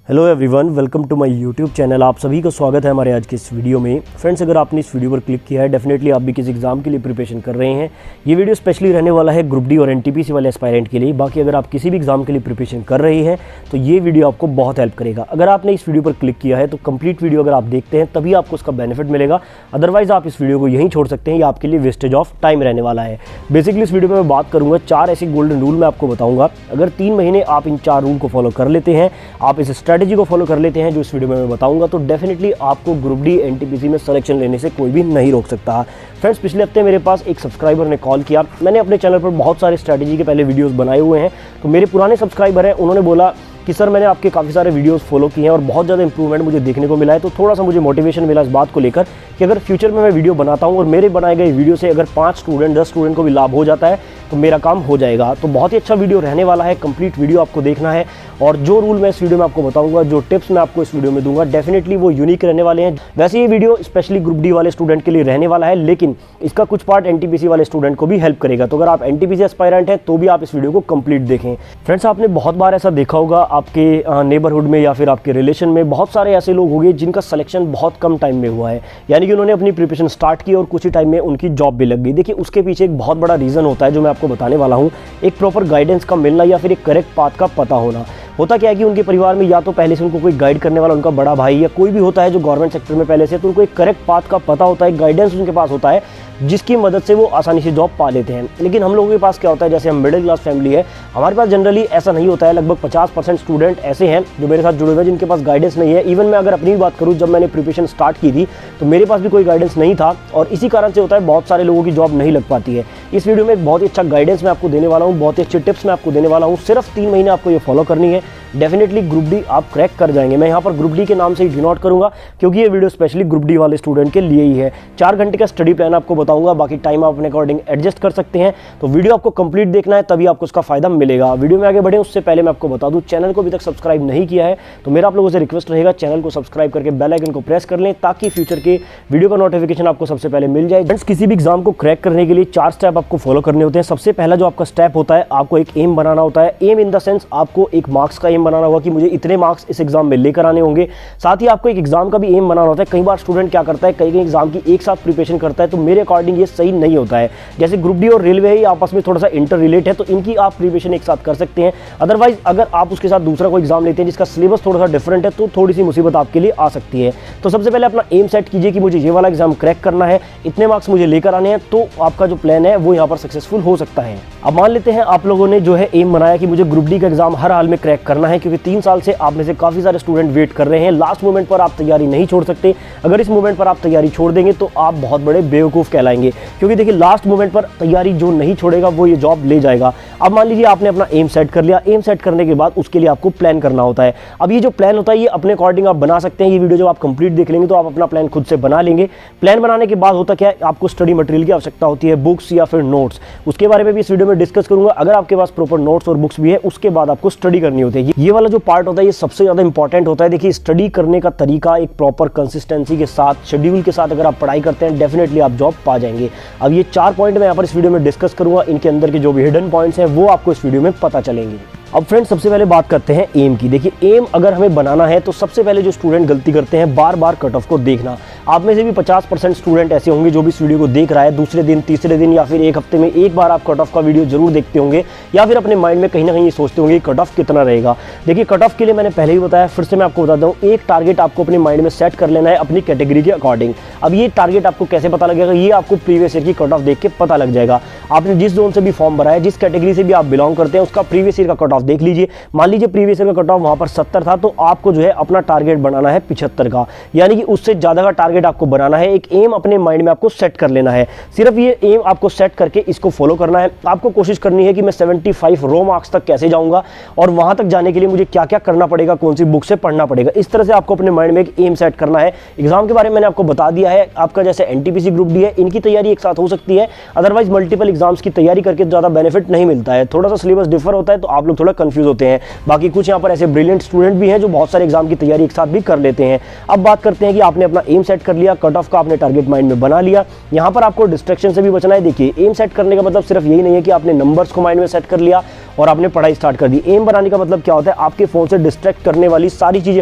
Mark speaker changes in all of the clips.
Speaker 1: Hello everyone, welcome to my YouTube channel. आप सभी का स्वागत है हमारे आज के इस वीडियो में। फ्रेंड्स, अगर आपने इस वीडियो पर क्लिक किया है, डेफिनेटली आप भी किसी एग्जाम के लिए प्रिपरेशन कर रहे हैं। ये वीडियो स्पेशली रहने वाला है ग्रुप डी और एनटीपीसी वाले एस्पायरेंट के लिए। बाकी अगर आप किसी भी एग्जाम के लिए प्रिपरेशन कर रहे हैं तो ये वीडियो आपको बहुत हेल्प करेगा। अगर आपने इस वीडियो पर क्लिक किया है तो कंप्लीट वीडियो अगर आप देखते हैं तभी आपको उसका बेनिफिट मिलेगा। अदरवाइज आप इस वीडियो को यहीं छोड़ सकते हैं, ये आपके लिए वेस्टेज ऑफ टाइम रहने वाला है। बेसिकली इस वीडियो में मैं बात करूंगा 4 ऐसे गोल्डन रूल मैं आपको बताऊंगा। अगर 3 महीने आप इन 4 रूल को फॉलो कर लेते हैं, आप इस स्ट्रेटेजी को फॉलो कर लेते हैं जो इस वीडियो में मैं बताऊंगा, तो डेफिनेटली आपको ग्रुप डी एनटीपीसी में सिलेक्शन लेने से कोई भी नहीं रोक सकता। फ्रेंड्स, पिछले हफ्ते मेरे पास एक सब्सक्राइबर ने कॉल किया। मैंने अपने चैनल पर बहुत सारे स्ट्रेटेजी के पहले वीडियोस बनाए हुए हैं, तो मेरे पुराने सब्सक्राइबर हैं, उन्होंने बोला कि सर मैंने आपके काफ़ी सारे वीडियोस फॉलो किए हैं और बहुत ज़्यादा इंप्रूवमेंट मुझे देखने को मिला है। तो थोड़ा सा मुझे मोटिवेशन मिला इस बात को लेकर कि अगर फ्यूचर में मैं वीडियो बनाता हूँ और मेरे बनाए गए वीडियो से अगर 5 स्टूडेंट 10 स्टूडेंट को भी लाभ हो जाता है तो मेरा काम हो जाएगा। तो बहुत ही अच्छा वीडियो रहने वाला है, कंप्लीट वीडियो आपको देखना है। और जो रूल मैं इस वीडियो में आपको बताऊंगा, जो टिप्स मैं आपको इस वीडियो में दूंगा, डेफिनेटली वो यूनिक रहने वाले हैं। वैसे ये वीडियो स्पेशली ग्रुप डी वाले स्टूडेंट के लिए रहने वाला है, लेकिन इसका कुछ पार्ट एनटीपीसी वाले स्टूडेंट को भी हेल्प करेगा। तो अगर आप एनटीपीसी एस्पायरेंट हैं तो भी आप इस वीडियो को कंप्लीट देखें। फ्रेंड्स, आपने बहुत बार ऐसा देखा होगा आपके नेबरहुड में या फिर आपके रिलेशन में बहुत सारे ऐसे लोग होंगे जिनका सिलेक्शन बहुत कम टाइम में हुआ है, यानी कि उन्होंने अपनी प्रिपरेशन स्टार्ट की और कुछ ही टाइम में उनकी जॉब भी लग गई। देखिए, उसके पीछे एक बहुत बड़ा रीज़न होता है जो मैं आपको बताने वाला हूँ। एक प्रॉपर गाइडेंस का मिलना या फिर एक करेक्ट पाथ का पता होना। होता क्या है कि उनके परिवार में या तो पहले से उनको कोई गाइड करने वाला उनका बड़ा भाई या कोई भी होता है जो गवर्नमेंट सेक्टर में पहले से, तो उनको एक करेक्ट पाथ का पता होता है, गाइडेंस उनके पास होता है जिसकी मदद से वो आसानी से जॉब पा लेते हैं। लेकिन हम लोगों के पास क्या होता है, जैसे हम मिडिल क्लास फैमिली है, हमारे पास जनरली ऐसा नहीं होता है। लगभग 50% स्टूडेंट ऐसे हैं जो मेरे साथ जुड़े हुए हैं जिनके पास गाइडेंस नहीं है। इवन मैं अगर अपनी बात करूं, जब मैंने प्रिपरेशन स्टार्ट की थी तो मेरे पास भी कोई गाइडेंस नहीं था और इसी कारण से होता है बहुत सारे लोगों की जॉब नहीं लग पाती है। इस वीडियो में एक बहुत ही अच्छा गाइडेंस मैं आपको देने वाला हूँ, बहुत ही अच्छे टिप्स मैं आपको देने वाला हूँ। सिर्फ 3 महीने आपको ये फॉलो करनी है, डेफिनेटली ग्रुप डी आप क्रैक कर जाएंगे। मैं यहाँ पर ग्रुप डी के नाम से ही डिनोट करूंगा क्योंकि ये वीडियो स्पेशली ग्रुप डी वाले स्टूडेंट के लिए ही है। 4 घंटे का स्टडी प्लान आपको बताऊंगा, बाकी टाइम आप अपने अकॉर्डिंग एडजस्ट कर सकते हैं। तो वीडियो आपको कंप्लीट देखना है, तभी आपको उसका फायदा मिलेगा। वीडियो में आगे बढ़े उससे पहले मैं आपको बता दूं, चैनल को अभी तक सब्सक्राइब नहीं किया है तो मेरा आप लोगों से रिक्वेस्ट रहेगा, चैनल को सब्सक्राइब करके बेल आइकन को प्रेस कर लें ताकि फ्यूचर के वीडियो का नोटिफिकेशन आपको सबसे पहले मिल जाए। फ्रेंड्स, किसी भी एग्जाम को क्रैक करने के लिए 4 स्टेप आपको फॉलो करने होते हैं। सबसे पहला जो आपका स्टेप होता है, आपको एक एम बनाना होता है। एम इन द सेंस आपको एक मार्क्स का एम बनाना होगा कि मुझे इतने मार्क्स इस एग्जाम में लेकर आने होंगे। साथ ही आपको एक एग्जाम का भी एम बनाना होता है। कई बार स्टूडेंट क्या करता है, कई एग्जाम की एक साथ प्रिपरेशन करता है, तो मेरे अकॉर्डिंग ये सही नहीं होता है। जैसे ग्रुप डी और रेलवे ही आपस में थोड़ा सा इंटर रिलेट है, तो इनकी आप प्रिपरेशन एक साथ कर सकते हैं। अदरवाइज अगर आप उसके साथ दूसरा कोई एग्जाम लेते हैं जिसका सिलेबस थोड़ा सा डिफरेंट है तो थोड़ी सी मुसीबत आपके लिए आ सकती है। तो सबसे पहले अपना एम सेट कीजिए कि मुझे ये वाला एग्जाम क्रैक करना है, इतने मार्क्स मुझे लेकर आने हैं, तो आपका जो प्लान है वो यहाँ पर सक्सेसफुल हो सकता है। अब मान लेते हैं आप लोगों ने जो है एम बनाया कि मुझे ग्रुप डी का एग्जाम हर हाल में क्रैक करना है, क्योंकि 3 साल से आप में से काफी सारे स्टूडेंट वेट कर रहे हैं। लास्ट मोमेंट पर आप तैयारी नहीं छोड़ सकते। अगर इस मोमेंट पर आप तैयारी छोड़ देंगे तो आप बहुत बड़े बेवकूफ कहलाएंगे, क्योंकि देखिए लास्ट मोमेंट पर तैयारी जो नहीं छोड़ेगा वो ये जॉब ले जाएगा। अब मान लीजिए आपने अपना एम सेट कर लिया। एम सेट करने के बाद उसके लिए आपको प्लान करना होता है। अब ये जो प्लान होता है ये अपने अकॉर्डिंग आप बना सकते हैं। ये वीडियो जब आप कंप्लीट देख लेंगे तो आप अपना प्लान खुद से बना लेंगे। प्लान बनाने के बाद होता क्या है, आपको स्टडी मटेरियल की आवश्यकता होती है, बुक्स या फिर नोट्स। उसके बारे में भी इस वीडियो में डिस्कस करूंगा। अगर आपके पास प्रॉपर नोट्स और बुक्स भी है, उसके बाद आपको स्टडी करनी होती है। ये वाला जो पार्ट होता है ये सबसे ज्यादा इंपॉर्टेंट होता है। देखिए, स्टडी करने का तरीका एक प्रॉपर कंसिस्टेंसी के साथ, शेड्यूल के साथ अगर आप पढ़ाई करते हैं, डेफिनेटली आप जॉब पा जाएंगे। अब ये 4 पॉइंट मैं यहाँ पर इस वीडियो में डिस्कस करूंगा। इनके अंदर के जो भी हिडन पॉइंट्स हैं वो आपको इस वीडियो में पता चलेंगे। अब फ्रेंड्स, सबसे पहले बात करते हैं एम की। देखिए, एम अगर हमें बनाना है तो सबसे पहले जो स्टूडेंट गलती करते हैं, बार बार कट ऑफ को देखना। आप में से भी 50% स्टूडेंट ऐसे होंगे जो भी इस वीडियो को देख रहा है, दूसरे दिन, तीसरे दिन या फिर एक हफ्ते में एक बार आप कट ऑफ का वीडियो जरूर देखते होंगे, या फिर अपने माइंड में कहीं ना कहीं सोचते होंगे कट ऑफ कितना रहेगा। देखिए, कट ऑफ के लिए मैंने पहले ही बताया, फिर से मैं आपको बताता हूँ, एक टारगेट आपको अपने माइंड में सेट कर लेना है अपनी कैटेगरी के अकॉर्डिंग। अब ये टारगेट आपको कैसे पता लगेगा, ये आपको प्रीवियस ईयर की कट ऑफ देख के पता लग जाएगा। आपने जिस जोन से भी फॉर्म भरा है, जिस कैटेगरी से भी आप बिलोंग करते हैं, उसका प्रीवियस ईयर का कट ऑफ देख लीजिए। मान लीजिए प्रीवियस ईयर का कट ऑफ वहां पर 70 था, तो आपको जो है अपना टारगेट बनाना है 75 का, यानी कि उससे ज्यादा का टारगेट आपको बनाना है। एक एम अपने माइंड में आपको सेट कर लेना है। सिर्फ ये एम आपको सेट करके इसको फॉलो करना है। आपको कोशिश करनी है कि मैं 75 रो मार्क्स तक कैसे जाऊंगा और वहां तक जाने के लिए मुझे क्या क्या करना पड़ेगा, कौन सी बुक से पढ़ना पड़ेगा। इस तरह से आपको अपने माइंड में एक एम सेट करना है। एग्जाम के बारे में मैंने आपको बता दिया है। आपका जैसे एनटीपीसी ग्रुप डी है, इनकी तैयारी एक साथ हो सकती है, अदरवाइज मल्टीपल एग्जाम्स की तैयारी करके ज्यादा बेनिफिट नहीं मिलता है। थोड़ा सा सिलेबस डिफर होता है, तो आप लोग थोड़ा थोड़ा कंफ्यूज होते हैं। बाकी कुछ यहाँ पर ऐसे ब्रिलियंट स्टूडेंट भी हैं जो बहुत सारे एग्जाम की तैयारी एक साथ भी कर लेते हैं। अब बात करते हैं कि आपने अपना एम सेट कर लिया, कट ऑफ का आपने टारगेट माइंड में बना लिया, यहाँ पर आपको डिस्ट्रैक्शन से भी बचना है। देखिए, एम सेट करने का मतलब सिर्फ यही नहीं है कि आपने नंबर्स को माइंड में सेट कर लिया और आपने पढ़ाई स्टार्ट कर दी। एम बनाने का मतलब क्या होता है, आपके फोन से डिस्ट्रैक्ट करने वाली सारी चीजें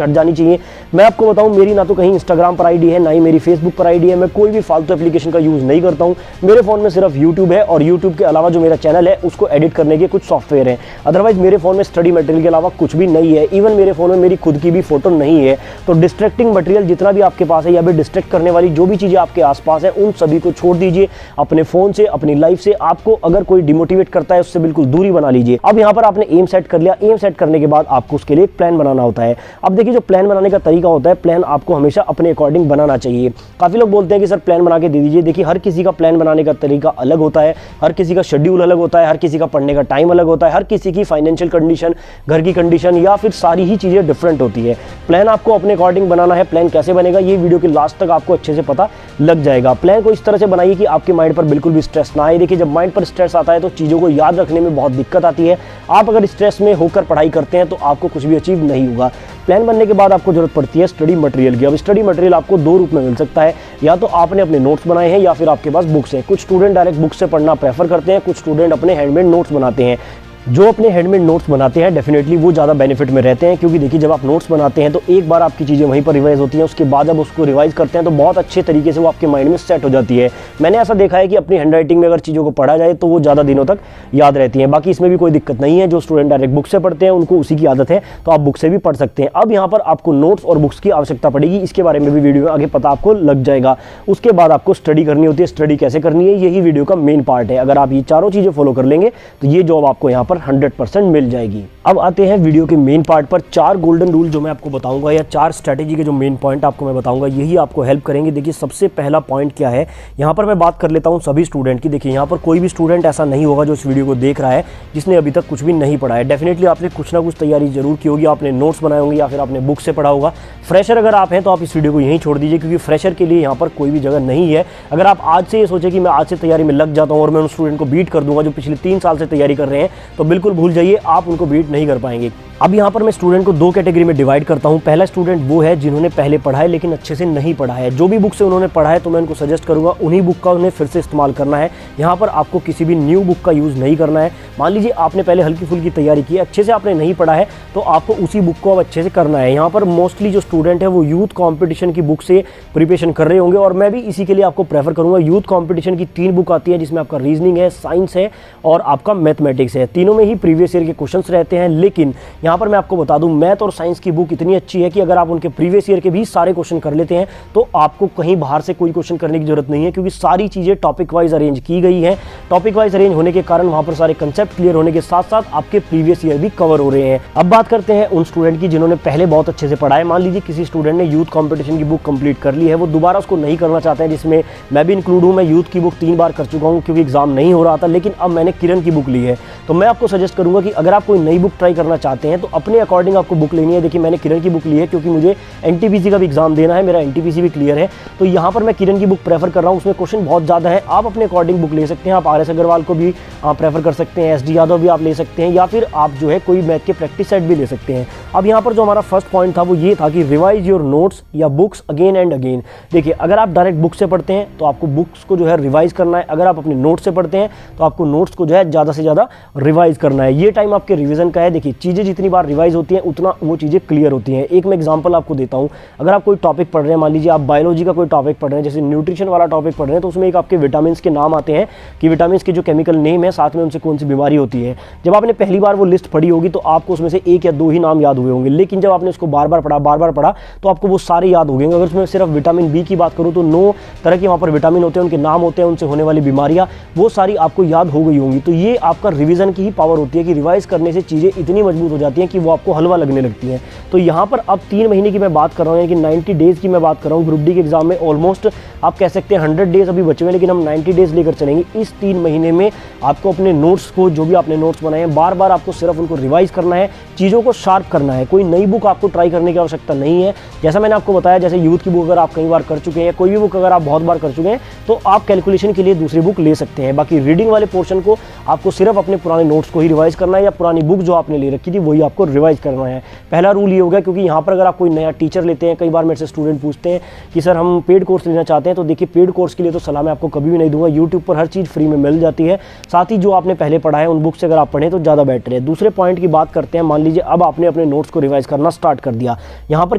Speaker 1: हट जानी चाहिए। मैं आपको बताऊं, मेरी ना तो कहीं इंस्टाग्राम पर आईडी है, ना ही मेरी फेसबुक पर आईडी है। मैं कोई भी फालतू एप्लीकेशन का यूज नहीं करता हूं। मेरे फोन में सिर्फ यूट्यूब है और यूट्यूब के अलावा जो मेरा चैनल है उसको एडिट करने के कुछ सॉफ्टवेयर है। अदरवाइज मेरे फोन में स्टडी मटेरियल के अलावा कुछ भी नहीं है। इवन मेरे फोन में मेरी खुद की भी फोटो नहीं है। तो डिस्ट्रैक्टिंग मटेरियल जितना भी आपके पास है या फिर डिस्ट्रैक्ट करने वाली जो भी चीजें आपके आसपास है, उन सभी को छोड़ दीजिए। अपने फोन से, अपनी लाइफ से आपको अगर कोई डिमोटिवेट करता है उससे बिल्कुल दूरी बना लीजिए। अब यहाँ पर आपने एम सेट कर लिया। एम सेट करने के बाद आपको उसके लिए एक प्लान बनाना होता है। अब देखिए, जो प्लान बनाने का तरीका होता है, प्लान आपको हमेशा अपने अकॉर्डिंग बनाना चाहिए। काफी लोग बोलते हैं कि सर प्लान बना के दे दीजिए। देखिए, हर किसी का प्लान बनाने का तरीका अलग होता है, हर किसी का शेड्यूल अलग होता है, हर किसी का पढ़ने का टाइम अलग होता है, हर किसी की फाइनेंशियल कंडीशन, घर की कंडीशन या फिर सारी ही चीजें डिफरेंट होती है। प्लान आपको अपने अकॉर्डिंग बनाना है। प्लान कैसे बनेगा ये वीडियो के लास्ट तक आपको अच्छे से पता लग जाएगा। प्लान को इस तरह से बनाइए कि आपके माइंड पर बिल्कुल भी स्ट्रेस ना आए। देखिए, जब माइंड पर स्ट्रेस आता है तो चीजों को याद रखने में बहुत दिक्कत आती है। आप अगर स्ट्रेस में होकर पढ़ाई करते हैं तो आपको कुछ भी अचीव नहीं होगा। प्लान बनने के बाद आपको जरूरत पड़ती है स्टडी मटेरियल की। अब स्टडी मटेरियल आपको दो रूप में मिल सकता है, या तो आपने अपने नोट्स बनाए हैं या फिर आपके पास बुक्स हैं। कुछ स्टूडेंट डायरेक्ट बुक से पढ़ना प्रेफर करते हैं, कुछ स्टूडेंट अपने हैंडमेड नोट्स बनाते हैं। जो अपने हैंडमेड नोट्स बनाते हैं डेफिनेटली वो ज़्यादा बेनिफिट में रहते हैं, क्योंकि देखिए, जब आप नोट्स बनाते हैं तो एक बार आपकी चीज़ें वहीं पर रिवाइज होती हैं, उसके बाद जब उसको रिवाइज करते हैं तो बहुत अच्छे तरीके से वो आपके माइंड में सेट हो जाती है। मैंने ऐसा देखा है कि अपनी हैंडराइटिंग में अगर चीज़ों को पढ़ा जाए तो वो ज़्यादा दिनों तक याद रहती हैं। बाकी इसमें भी कोई दिक्कत नहीं है। जो स्टूडेंट डायरेक्ट बुक से पढ़ते हैं उनको उसी की आदत है, तो आप बुक से भी पढ़ सकते हैं। अब यहाँ पर आपको नोट्स और बुक्स की आवश्यकता पड़ेगी, इसके बारे में भी वीडियो में आगे पता आपको लग जाएगा। उसके बाद आपको स्टडी करनी होती है। स्टडी कैसे करनी है यही वीडियो का मेन पार्ट है। अगर आप ये चारों चीज़ें फॉलो कर लेंगे तो ये जॉब आपको यहाँ पर 100% मिल जाएगी। अब आते हैं वीडियो के मेन पार्ट पर। 4 गोल्डन रूल जो मैं आपको बताऊंगा या 4 स्ट्रेटेजी के जो मेन पॉइंट आपको मैं बताऊंगा, यही आपको हेल्प करेंगे। देखिए, सबसे पहला पॉइंट क्या है, यहाँ पर मैं बात कर लेता हूँ सभी स्टूडेंट की। देखिए, यहाँ पर कोई भी स्टूडेंट ऐसा नहीं होगा जो इस वीडियो को देख रहा है जिसने अभी तक कुछ भी नहीं पढ़ा है। डेफिनेटली आपने कुछ ना कुछ तैयारी जरूर की होगी, आपने नोट्स बनाए होंगे या फिर आपने बुक से पढ़ा होगा। फ्रेशर अगर आप हैं तो आप इस वीडियो को यहीं छोड़ दीजिए, क्योंकि फ्रेशर के लिए यहाँ पर कोई भी जगह नहीं है। अगर आप आज से ये सोचे कि मैं आज से तैयारी में लग जाता हूँ और मैं उन स्टूडेंट को बीट कर दूंगा जो पिछले 3 साल से तैयारी कर रहे हैं, तो बिल्कुल भूल जाइए, आप उनको बीट नहीं कर पाएंगे। अब यहाँ पर मैं स्टूडेंट को 2 कैटेगरी में डिवाइड करता हूँ। पहला स्टूडेंट वो है जिन्होंने पहले पढ़ा है लेकिन अच्छे से नहीं पढ़ा है। जो भी बुक से उन्होंने पढ़ा है तो मैं उनको सजेस्ट करूंगा उन्हीं बुक का उन्हें फिर से इस्तेमाल करना है। यहाँ पर आपको किसी भी न्यू बुक का यूज़ नहीं करना है। मान लीजिए आपने पहले हल्की फुल्की तैयारी की, अच्छे से आपने नहीं पढ़ा है, तो आपको उसी बुक को अब अच्छे से करना है। यहाँ पर मोस्टली जो स्टूडेंट है वो यूथ कॉम्पिटिशन की बुक से प्रिपरेशन कर रहे होंगे, और मैं भी इसी के लिए आपको प्रेफर करूँगा। यूथ कॉम्पिटिशन की 3 बुक आती है, जिसमें आपका रीजनिंग है, साइंस है और आपका मैथमेटिक्स है। तीनों में ही प्रीवियस ईयर के क्वेश्चन रहते हैं, लेकिन यहाँ पर मैं आपको बता दूं, मैथ और साइंस की बुक इतनी अच्छी है कि अगर आप उनके प्रीवियस ईयर के भी सारे क्वेश्चन कर लेते हैं तो आपको कहीं बाहर से कोई क्वेश्चन करने की जरूरत नहीं है, क्योंकि सारी चीजें टॉपिक वाइज अरेंज की गई है। टॉपिक वाइज अरेंज होने के कारण वहां पर सारे कंसेप्ट क्लियर होने के साथ साथ आपके प्रीवियस ईयर भी कवर हो रहे हैं। अब बात करते हैं उन स्टूडेंट की जिन्होंने पहले बहुत अच्छे से पढ़ा है। मान लीजिए किसी स्टूडेंट ने यूथ कॉम्पिटिशन की बुक कंप्लीट कर ली है, वो दोबारा उसको नहीं करना चाहते हैं, जिसमें मैं भी इंक्लूड हूं। मैं यूथ की बुक 3 बार कर चुका हूं क्योंकि एग्जाम नहीं हो रहा था, लेकिन अब मैंने किरण की बुक ली है। तो मैं आपको सजेस्ट करूंगा कि अगर आप कोई नई बुक ट्राई करना चाहते हैं तो अपने अकॉर्डिंग आपको बुक लेनी है। देखिए, मैंने किरण की बुक ली है क्योंकि मुझे एनटीपीसी का भी एग्जाम देना है, मेरा एनटीपीसी भी क्लियर है, तो यहाँ पर मैं किरण की बुक प्रेफर कर रहा हूँ। उसमें क्वेश्चन बहुत ज़्यादा है, आप अपने अकॉर्डिंग बुक ले सकते हैं। आप आर.एस. अग्रवाल को भी प्रेफर कर सकते हैं, एस.डी. यादव भी आप ले सकते हैं, या फिर आप जो है कोई मैथ के प्रैक्टिस सेट भी ले सकते हैं। अब यहाँ पर जो हमारा फर्स्ट पॉइंट था वो ये था कि रिवाइज योर नोट्स या बुक्स अगेन एंड अगेन। देखिए, अगर आप डायरेक्ट बुक से पढ़ते हैं तो आपको बुक्स को जो है रिवाइज करना है, अगर आप अपने नोट्स से पढ़ते हैं तो आपको नोट्स को जो है ज़्यादा से ज़्यादा रिवाइज करना है। ये टाइम आपके रिविजन का है। देखिए, चीज़ें जितनी बार रिवाइज होती हैं उतना वो चीज़ें क्लियर होती हैं। एक मैं एग्जांपल आपको देता हूं। अगर आप कोई टॉपिक पढ़ रहे हैं, मान लीजिए आप बायोलॉजी का कोई टॉपिक पढ़ रहे हैं, जैसे न्यूट्रिशन वाला टॉपिक पढ़ रहे हैं, तो उसमें एक आपके विटामिन के नाम आते हैं कि विटामिन के जो केमिकल नेम है, साथ में उनसे कौन सी बीमारी होती है। जब आपने पहली बार वो लिस्ट पढ़ी होगी तो आपको उसमें से 1 या 2 ही नाम याद हुए होंगे, लेकिन जब आपने उसको बार बार पढ़ा तो आपको वो सारे याद हो गए। अगर उसमें सिर्फ विटामिन बी की बात करूँ तो 9 तरह के वहाँ पर विटामिन होते हैं, उनके नाम होते हैं, उनसे होने वाली बीमारियाँ, वो सारी आपको याद हो गई होंगी। तो ये आपका रिविजन की ही पावर होती है कि रिवाइज करने से चीज़ें इतनी मजबूत हो जाती जाती हैं कि वो आपको हलवा लगने लगती हैं। तो यहाँ पर अब 3 महीने की मैं बात कर रहा हूँ, यानी कि 90 डेज़ की मैं बात कर रहा हूँ। ग्रुप डी के एग्जाम में ऑलमोस्ट आप कह सकते हैं 100 डेज़ अभी बचे हुए हैं, लेकिन हम 90 डेज़ लेकर चलेंगे। इस 3 महीने में आपको अपने नोट्स को, जो भी आपने नोट्स बनाए हैं, बार बार आपको सिर्फ उनको रिवाइज करना है, चीज़ों को शार्प करना है। कोई नई बुक आपको ट्राई करने की आवश्यकता नहीं है। जैसा मैंने आपको बताया, जैसे यूथ की बुक अगर आप कई बार कर चुके हैं, कोई भी बुक अगर आप बहुत बार कर चुके हैं, तो आप कैलकुलेशन के लिए दूसरी बुक ले सकते हैं। बाकी रीडिंग वाले पोर्शन को आपको सिर्फ अपने पुराने नोट्स को ही रिवाइज करना है, या पुरानी बुक जो आपने ले रखी थी वही आपको रिवाइज करना है। पहला रूल ये होगा, क्योंकि यहाँ पर अगर आप कोई नया टीचर लेते हैं, कई बार मेरे से स्टूडेंट पूछते हैं कि सर हम पेड कोर्स लेना चाहते हैं, तो देखिए पेड कोर्स के लिए तो सलाह मैं आपको कभी भी नहीं दूंगा। यूट्यूब पर हर चीज़ फ्री में मिल जाती है, साथ ही जो आपने पहले पढ़ा है उन बुक से अगर आप पढ़ें तो ज़्यादा बेटर है। दूसरे पॉइंट की बात करते हैं। मान लीजिए अब आपने अपने नोट्स को रिवाइज करना स्टार्ट कर दिया। यहाँ पर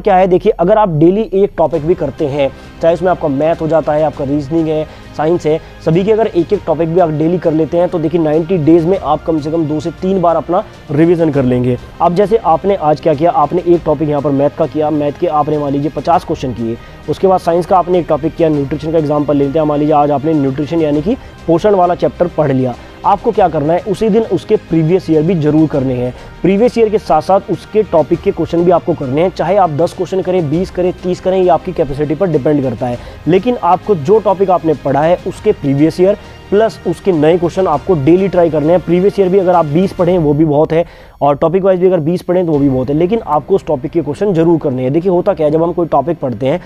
Speaker 1: क्या है, देखिए अगर आप डेली एक टॉपिक भी करते हैं, चाहे उसमें आपका मैथ हो जाता है, आपका रीजनिंग है, साइंस है, सभी के अगर एक एक टॉपिक भी आप डेली कर लेते हैं, तो देखिए 90 डेज़ में आप कम से कम 2 से 3 बार अपना रिवीजन कर लेंगे। अब जैसे आपने आज क्या किया, आपने एक टॉपिक यहाँ पर मैथ का किया, मैथ के आपने मान लीजिए 50 क्वेश्चन किए। उसके बाद साइंस का आपने एक टॉपिक किया, न्यूट्रिशन का एग्जाम्पल लेते हैं। मान लीजिए आज आपने न्यूट्रिशन यानी कि पोषण वाला चैप्टर पढ़ लिया। आपको क्या करना है, उसी दिन उसके प्रीवियस ईयर भी जरूर करने हैं। प्रीवियस ईयर के साथ साथ उसके टॉपिक के क्वेश्चन भी आपको करने हैं। चाहे आप 10 क्वेश्चन करें, 20 करें, 30 करें, ये आपकी कैपेसिटी पर डिपेंड करता है। लेकिन आपको जो टॉपिक आपने पढ़ा है उसके प्रीवियस ईयर प्लस उसके नए क्वेश्चन आपको डेली ट्राई करने हैं। प्रीवियस ईयर भी अगर आप 20 पढ़ें वो भी बहुत है, और टॉपिक वाइज भी अगर 20 पढ़ें तो वो भी बहुत है, लेकिन आपको उस टॉपिक के क्वेश्चन जरूर करने हैं। देखिए होता क्या है, जब हम कोई टॉपिक पढ़ते हैं,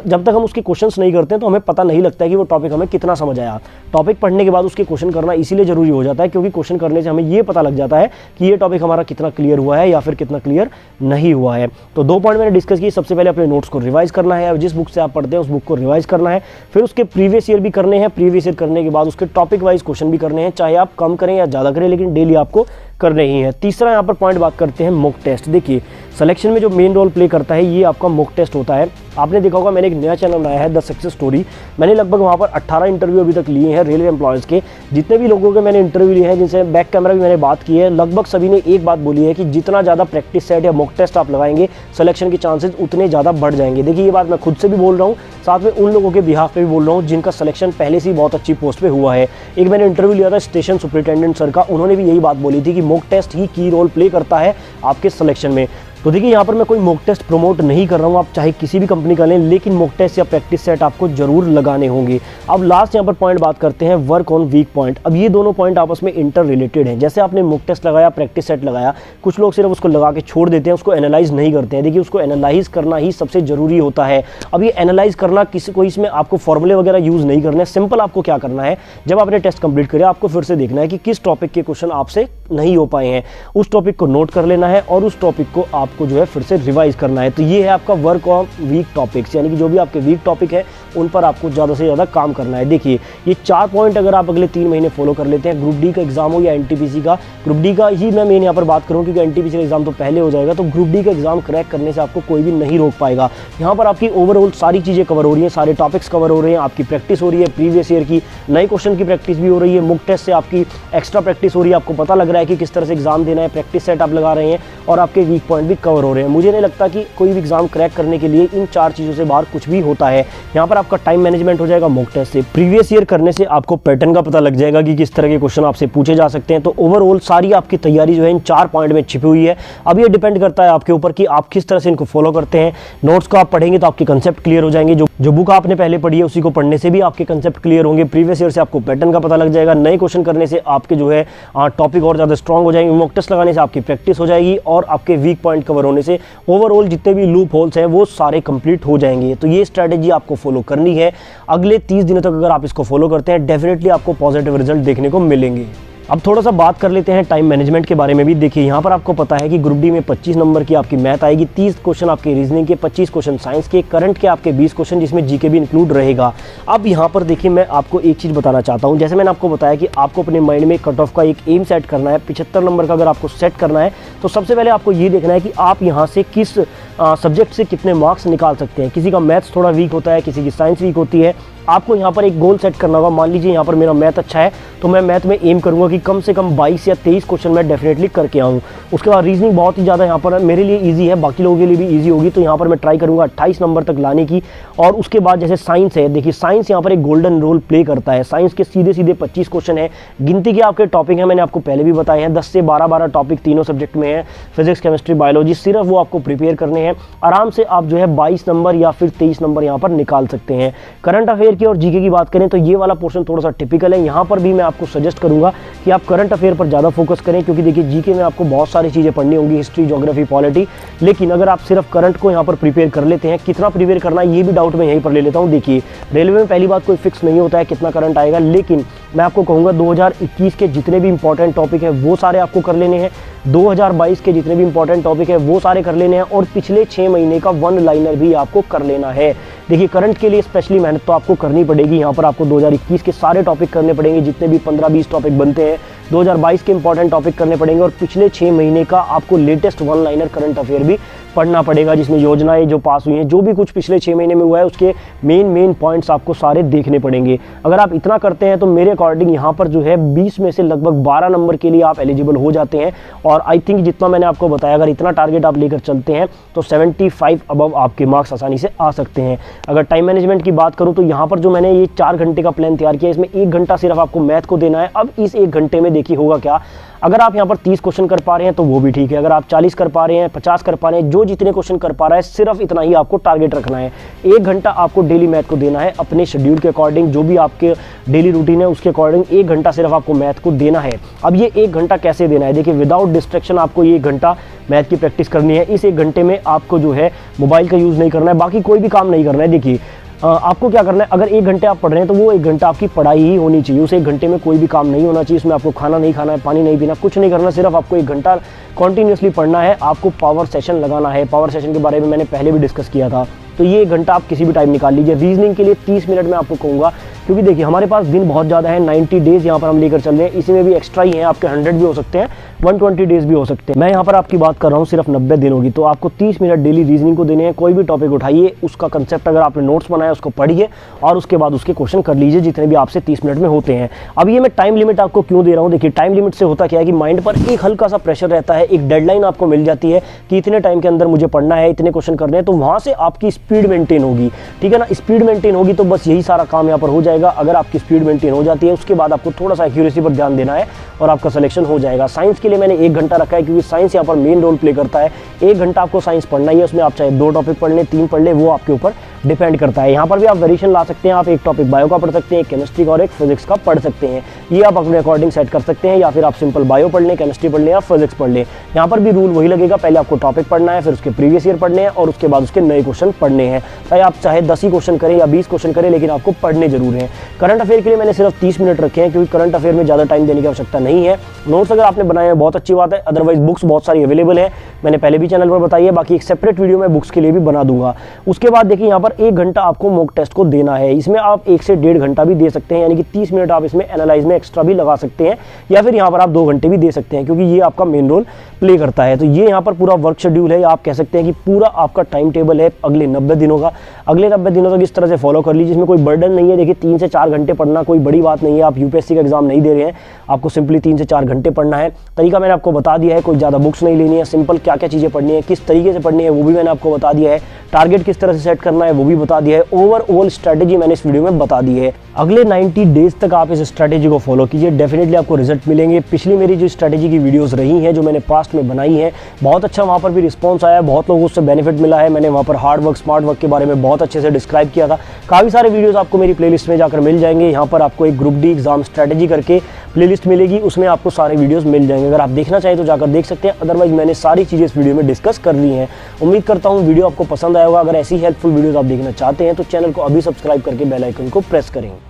Speaker 1: जब तक हम उसके क्वेश्चंस नहीं करते हैं तो हमें पता नहीं लगता है कि वो टॉपिक हमें कितना समझ आया। टॉपिक पढ़ने के बाद उसके क्वेश्चन करना इसीलिए जरूरी हो जाता है, क्योंकि क्वेश्चन करने से हमें ये पता लग जाता है कि ये टॉपिक हमारा कितना क्लियर हुआ है या फिर कितना क्लियर नहीं हुआ है। तो 2 पॉइंट मैंने डिस्कस किए। सबसे पहले अपने नोट्स को रिवाइज करना है, जिस बुक से आप पढ़ते हैं उस बुक को रिवाइज करना है, फिर उसके प्रीवियस ईयर भी करने हैं। प्रीवियस ईयर करने के बाद उसके टॉपिक वाइज क्वेश्चन भी करने हैं, चाहे आप कम करें या ज़्यादा करें, लेकिन डेली आपको करने ही है। तीसरा यहाँ पर पॉइंट बात करते हैं मॉक टेस्ट। देखिए सिलेक्शन में जो मेन रोल प्ले करता है ये आपका मॉक टेस्ट होता है। आपने देखा होगा मैंने एक नया चैनल बनाया है द सक्सेस स्टोरी। मैंने लगभग वहाँ पर 18 इंटरव्यू अभी तक लिए हैं रेलवे एम्प्लॉयज़ के। जितने भी लोगों के मैंने इंटरव्यू लिए हैं, जिनसे बैक कैमरा भी मैंने बात की है, लगभग सभी ने एक बात बोली है कि जितना ज़्यादा प्रैक्टिस सेट या मॉक टेस्ट आप लगाएंगे, सिलेक्शन के चांसेस उतने ज़्यादा बढ़ जाएंगे। देखिए ये बात मैं खुद से भी बोल रहा हूँ, साथ में उन लोगों के बिहाफ पे भी बोल रहा हूँ जिनका सिलेक्शन पहले से ही बहुत अच्छी पोस्ट पे हुआ है। एक मैंने इंटरव्यू लिया था स्टेशन सुपरिटेंडेंट सर का, उन्होंने भी यही बात बोली थी कि मॉक टेस्ट ही की रोल प्ले करता है आपके सिलेक्शन में। तो देखिए यहाँ पर मैं कोई मॉक टेस्ट प्रमोट नहीं कर रहा हूँ, आप चाहे किसी भी कंपनी का लें, लेकिन मॉक टेस्ट या प्रैक्टिस सेट आपको जरूर लगाने होंगे। अब लास्ट यहाँ पर पॉइंट बात करते हैं वर्क ऑन वीक पॉइंट। अब ये दोनों पॉइंट आपस में इंटर रिलेटेड हैं। जैसे आपने मॉक टेस्ट लगाया, प्रैक्टिस सेट लगाया, कुछ लोग सिर्फ उसको लगा के छोड़ देते हैं, उसको एनालाइज नहीं करते हैं। देखिए उसको एनालाइज करना ही सबसे जरूरी होता है। अब ये एनालाइज करना किसी को, इसमें आपको फॉर्मूले वगैरह यूज नहीं करना है। सिंपल आपको क्या करना है, जब आपने टेस्ट कंप्लीट किया आपको फिर से देखना है कि किस टॉपिक के क्वेश्चन आपसे नहीं हो पाए हैं, उस टॉपिक को नोट कर लेना है और उस टॉपिक को आपको जो है फिर से रिवाइज करना है। तो ये है आपका वर्क ऑन वीक टॉपिक्स, यानी कि जो भी आपके वीक टॉपिक है उन पर आपको ज़्यादा से ज़्यादा काम करना है। देखिए ये 4 पॉइंट अगर आप अगले 3 महीने फॉलो कर लेते हैं, ग्रुप डी का एग्जाम हो या एनटीपीसी का, ग्रुप डी का ही मैं मेन यहाँ पर बात करूँ क्योंकि एनटीपीसी का एग्जाम तो पहले हो जाएगा, तो ग्रुप डी का एग्जाम क्रैक करने से आपको कोई भी नहीं रोक पाएगा। यहाँ पर आपकी ओवरऑल सारी चीज़ें कवर हो रही हैं, सारे टॉपिक्स कवर हो रहे हैं, आपकी प्रैक्टिस हो रही है, प्रीवियस ईयर की नए क्वेश्चन की प्रैक्टिस भी हो रही है, मॉक टेस्ट से आपकी एक्स्ट्रा प्रैक्टिस हो रही है, आपको पता लग रहा है कि किस तरह से एग्जाम देना है, प्रैक्टिस सेट आप लगा रहे हैं और आपके वीक पॉइंट भी कवर हो रहे हैं। मुझे नहीं लगता कि कोई भी एग्जाम क्रैक करने के लिए इन 4 चीज़ों से बाहर कुछ भी होता है। यहाँ पर आपका टाइम मैनेजमेंट हो जाएगा मॉक टेस्ट से, प्रीवियस ईयर करने से आपको पैटर्न का पता लग जाएगा कि किस तरह के क्वेश्चन आपसे पूछे जा सकते हैं। तो ओवरऑल सारी आपकी तैयारी जो है इन 4 पॉइंट में छिपी हुई है। अब ये डिपेंड करता है आपके ऊपर कि आप किस तरह से इनको फॉलो करते हैं। नोट्स को आप पढ़ेंगे तो आपके कंसेप्ट क्लियर हो जाएंगे, जो बुक आपने पहले पढ़ी है उसी को पढ़ने से भी आपके कंसेप्ट क्लियर होंगे। प्रीवियस ईयर से आपको पैटर्न का पता लग जाएगा, नए क्वेश्चन करने से आपके जो है टॉपिक और ज़्यादा स्ट्रॉन्ग हो जाएंगे, मॉक टेस्ट लगाने से आपकी प्रैक्टिस हो जाएगी और आपके वीक पॉइंट कवर होने से ओवरऑल जितने भी लूप होल्स हैं वो सारे कंप्लीट हो जाएंगे। तो ये स्ट्रैटेजी आपको फॉलो करनी है। अगले 30 दिनों तक अगर आप इसको फॉलो करते हैं डेफिनेटली आपको पॉजिटिव रिजल्ट देखने को मिलेंगे। अब थोड़ा सा बात कर लेते हैं टाइम मैनेजमेंट के बारे में भी। देखिए यहाँ पर आपको पता है कि ग्रुप डी में 25 नंबर की आपकी मैथ आएगी, 30 क्वेश्चन आपके रीजनिंग के, 25 क्वेश्चन साइंस के, करंट के आपके 20 क्वेश्चन जिसमें जीके भी इंक्लूड रहेगा। अब यहाँ पर देखिए मैं आपको एक चीज़ बताना चाहता हूँ, जैसे मैंने आपको बताया कि आपको अपने माइंड में कट ऑफ का एक एम सेट करना है, 75 नंबर का अगर आपको सेट करना है तो सबसे पहले आपको ये देखना है कि आप यहाँ से किस सब्जेक्ट से कितने मार्क्स निकाल सकते हैं। किसी का मैथ्स थोड़ा वीक होता है, किसी की साइंस वीक होती है। आपको यहाँ पर एक गोल सेट करना होगा। मान लीजिए यहाँ पर मेरा मैथ अच्छा है तो मैं मैथ में एम करूँगा कि कम से कम 22 या 23 क्वेश्चन मैं डेफिनेटली करके आऊँ। उसके बाद रीजनिंग बहुत ही ज़्यादा यहाँ पर मेरे लिए ईजी है, बाकी लोगों के लिए भी ईजी होगी, तो यहाँ पर मैं ट्राई करूँगा 28 नंबर तक लाने की। और उसके बाद जैसे साइंस है, देखिए साइंस यहाँ पर एक गोल्डन रोल प्ले करता है। साइंस के सीधे सीधे 25 क्वेश्चन है, गिनती के आपके टॉपिक हैं, मैंने आपको पहले भी बताए हैं 10 से 12 टॉपिक तीनों सब्जेक्ट में है, फिजिक्स केमिस्ट्री बायोलॉजी, सिर्फ वो आपको प्रिपेयर करने हैं। आराम से आप जो है 22 नंबर या फिर 23 नंबर यहाँ पर निकाल सकते हैं। करंट अफेयर की और जीके की बात करें तो ये वाला पोर्शन थोड़ा सा टिपिकल है। यहाँ पर भी मैं आपको सजेस्ट करूंगा कि आप करंट अफेयर पर ज़्यादा फोकस करें, क्योंकि देखिए जीके में आपको बहुत सारी चीज़ें पढ़नी होंगी, हिस्ट्री, ज्योग्राफी, पॉलिटी। लेकिन अगर आप सिर्फ करंट को यहाँ पर प्रिपेयर कर लेते हैं, कितना प्रिपेयर करना है ये भी डाउट मैं यहीं पर ले लेता हूँ। देखिए रेलवे में पहली बात कोई फिक्स नहीं होता है कितना करंट आएगा, लेकिन मैं आपको कहूँगा 2021 के जितने भी इंपॉर्टेंट टॉपिक है वो सारे आपको कर लेने हैं, 2022 के जितने भी इंपॉर्टेंट टॉपिक है वो सारे कर लेने हैं, और पिछले 6 महीने का वन लाइनर भी आपको कर लेना है। देखिए करंट के लिए स्पेशली मेहनत तो आपको करनी पड़ेगी। यहाँ पर आपको 2021 के सारे टॉपिक करने पड़ेंगे, जितने भी 15-20 टॉपिक बनते हैं, 2022 के इंपॉर्टेंट टॉपिक करने पड़ेंगे, और पिछले 6 महीने का आपको latest one liner current affair भी पढ़ना पड़ेगा, जिसमें योजनाएं जो पास हुई हैं, जो भी कुछ पिछले 6 महीने में हुआ है उसके मेन पॉइंट्स आपको सारे देखने पड़ेंगे। अगर आप इतना करते हैं तो मेरे अकॉर्डिंग यहाँ पर जो है 20 में से लगभग 12 नंबर के लिए आप एलिजिबल हो जाते हैं। और आई थिंक जितना मैंने आपको बताया, अगर इतना टारगेट आप लेकर चलते हैं तो 75 अबव आपके मार्क्स आसानी से आ सकते हैं। अगर टाइम मैनेजमेंट की बात करूँ तो यहाँ पर जो मैंने ये 4 घंटे का प्लान तैयार किया, इसमें 1 घंटा सिर्फ आपको मैथ को देना है। अब इस 1 घंटे में देखिए होगा क्या, अगर आप यहाँ पर 30 क्वेश्चन कर पा रहे हैं तो वो भी ठीक है, अगर आप 40 कर पा रहे हैं, 50 कर पा रहे हैं, जो जितने क्वेश्चन कर पा रहा है सिर्फ इतना ही आपको टारगेट रखना है। 1 घंटा आपको डेली मैथ को देना है, अपने शेड्यूल के अकॉर्डिंग, जो भी आपके डेली रूटीन है उसके अकॉर्डिंग 1 घंटा सिर्फ आपको मैथ को देना है। अब ये 1 घंटा कैसे देना है, देखिए विदाउट डिस्ट्रैक्शन आपको ये 1 घंटा मैथ की प्रैक्टिस करनी है। इस 1 घंटे में आपको जो है मोबाइल का यूज़ नहीं करना है, बाकी कोई भी काम नहीं करना है। देखिए आपको क्या करना है, अगर 1 घंटे आप पढ़ रहे हैं तो वो 1 घंटा आपकी पढ़ाई ही होनी चाहिए। उस 1 घंटे में कोई भी काम नहीं होना चाहिए, उसमें आपको खाना नहीं खाना है, पानी नहीं पीना, कुछ नहीं करना, सिर्फ आपको 1 घंटा कॉन्टीन्यूसली पढ़ना है। आपको पावर सेशन लगाना है, पावर सेशन के बारे में मैंने पहले भी डिस्कस किया था, तो ये 1 घंटा आप किसी भी टाइम निकाल लीजिए। रीजनिंग के लिए 30 मिनट में आपको कहूँगा, क्योंकि देखिए हमारे पास दिन बहुत ज़्यादा है, 90 डेज यहाँ पर हम लेकर चल रहे हैं, इसी में भी एक्स्ट्रा ही हैं, आपके 100 भी हो सकते हैं, 120 डेज भी हो सकते हैं। मैं यहाँ पर आपकी बात कर रहा हूँ सिर्फ 90 दिन होगी, तो आपको 30 मिनट डेली रीजनिंग को देने हैं। कोई भी टॉपिक उठाइए, उसका कंसेप्ट अगर आपने नोट्स बनाया उसको पढ़िए, और उसके बाद उसके क्वेश्चन कर लीजिए जितने भी आपसे 30 मिनट में होते हैं। अब ये मैं टाइम लिमिट आपको क्यों दे रहा हूँ, देखिए टाइम लिमिट से होता क्या है कि माइंड पर एक हल्का सा प्रेशर रहता है, एक डेडलाइन आपको मिल जाती है कि इतने टाइम के अंदर मुझे पढ़ना है, इतने क्वेश्चन करने हैं, तो वहाँ से आपकी स्पीड मेंटेन होगी, ठीक है ना। स्पीड मेंटेन होगी तो बस यही सारा काम यहाँ पर हो जाएगा। अगर आपकी स्पीड मेंटेन हो जाती है, उसके बाद आपको थोड़ा सा एक्यूरेसी पर ध्यान देना है और आपका सिलेक्शन हो जाएगा। साइंस के लिए मैंने 1 घंटा रखा है, क्योंकि साइंस यहाँ पर मेन रोल प्ले करता है। 1 घंटा आपको साइंस पढ़ना ही है, उसमें आप चाहे 2 टॉपिक पढ़ लें, 3 पढ़ लें, वो आपके ऊपर डिपेंड करता है। यहाँ पर भी आप वेरिएशन ला सकते हैं, आप एक टॉपिक बायो का पढ़ सकते हैं, एक केमिस्ट्री का और एक फिजिक्स का पढ़ सकते हैं, ये आप अपने अकॉर्डिंग सेट कर सकते हैं। या फिर आप सिंपल बायो पढ़ लें, केमिस्ट्री पढ़ लें या फिजिक्स पढ़ लें। यहाँ पर भी रूल वही लगेगा, पहले आपको टॉपिक पढ़ना है, फिर उसके प्रीवियस ईयर पढ़ने हैं और उसके बाद उसके नए क्वेश्चन पढ़ने हैं। चाहे आप 10 ही क्वेश्चन करें या 20 क्वेश्चन करें, लेकिन आपको पढ़ने जरूर हैं। करंट अफेयर के लिए मैंने सिर्फ 30 मिनट रखे हैं, क्योंकि करंट अफेयर में ज़्यादा टाइम देने की आवश्यकता नहीं है। नोट्स अगर आपने बनाए हैं बहुत अच्छी बात है, अदरवाइज बुक्स बहुत सारी अवेलेबल है, मैंने पहले भी चैनल पर बताई है, बाकी एक सेपरेट वीडियो मैं बुक्स के लिए भी बना दूंगा। उसके बाद देखिए यहाँ पर 1 घंटा आपको मॉक टेस्ट को देना है, इसमें आप 1 से 1.5 घंटा भी दे सकते हैं, यानी कि 30 मिनट आप इसमें एनालाइज में एक्स्ट्रा भी लगा सकते हैं, या फिर यहाँ पर आप 2 घंटे भी दे सकते हैं, क्योंकि ये आपका मेन रोल प्ले करता है। तो ये यहाँ पर पूरा वर्क शेड्यूल है, आप कह सकते हैं कि पूरा आपका टाइम टेबल है अगले 90 दिनों का। अगले 90 दिनों तक इस तरह से फॉलो कर लीजिए, इसमें कोई बर्डन नहीं है। देखिए 3 से 4 घंटे पढ़ना कोई बड़ी बात नहीं है, आप यूपीएससी का एग्जाम नहीं दे रहे हैं, आपको सिंपली 3 से 4 घंटे पढ़ना है। तरीका मैंने आपको बता दिया है, कोई ज़्यादा बुक्स नहीं लेनी है, सिंपल क्या क्या चीज़ें पढ़नी है, किस तरीके से पढ़नी है वो भी मैंने आपको बता दिया है, टारगेट किस तरह से सेट करना है वो भी बता दिया है, ओवरऑल स्ट्रैटेजी मैंने इस वीडियो में बता दी है। अगले 90 डेज तक आप इस स्ट्रैटेजी को फॉलो कीजिए, डेफिनेटली आपको रिजल्ट मिलेंगे। पिछली मेरी जो स्ट्रैटेजी की वीडियोस रही हैं, जो मैंने पास्ट में बनाई है, बहुत अच्छा वहाँ पर भी रिस्पॉन्स आया है, बहुत लोगों से बेनिफिट मिला है। मैंने वहाँ पर हार्ड वर्क स्मार्ट वर्क के बारे में बहुत अच्छे से डिस्क्राइब किया था। काफ़ी सारे वीडियोस आपको मेरी प्लेलिस्ट में जाकर मिल जाएंगे। यहाँ पर आपको एक ग्रुप डी एग्जाम स्ट्रैटेजी करके प्लेलिस्ट मिलेगी, उसमें आपको सारे वीडियोस मिल जाएंगे। अगर आप देखना चाहें तो जाकर देख सकते हैं, अदरवाइज मैंने सारी चीज़ें इस वीडियो में डिस्कस कर ली हैं। उम्मीद करता हूँ वीडियो आपको पसंद आया होगा। अगर ऐसी हेल्पफुल वीडियोस आप देखना चाहते हैं तो चैनल को अभी सब्सक्राइब करके बेल आइकन को प्रेस करें।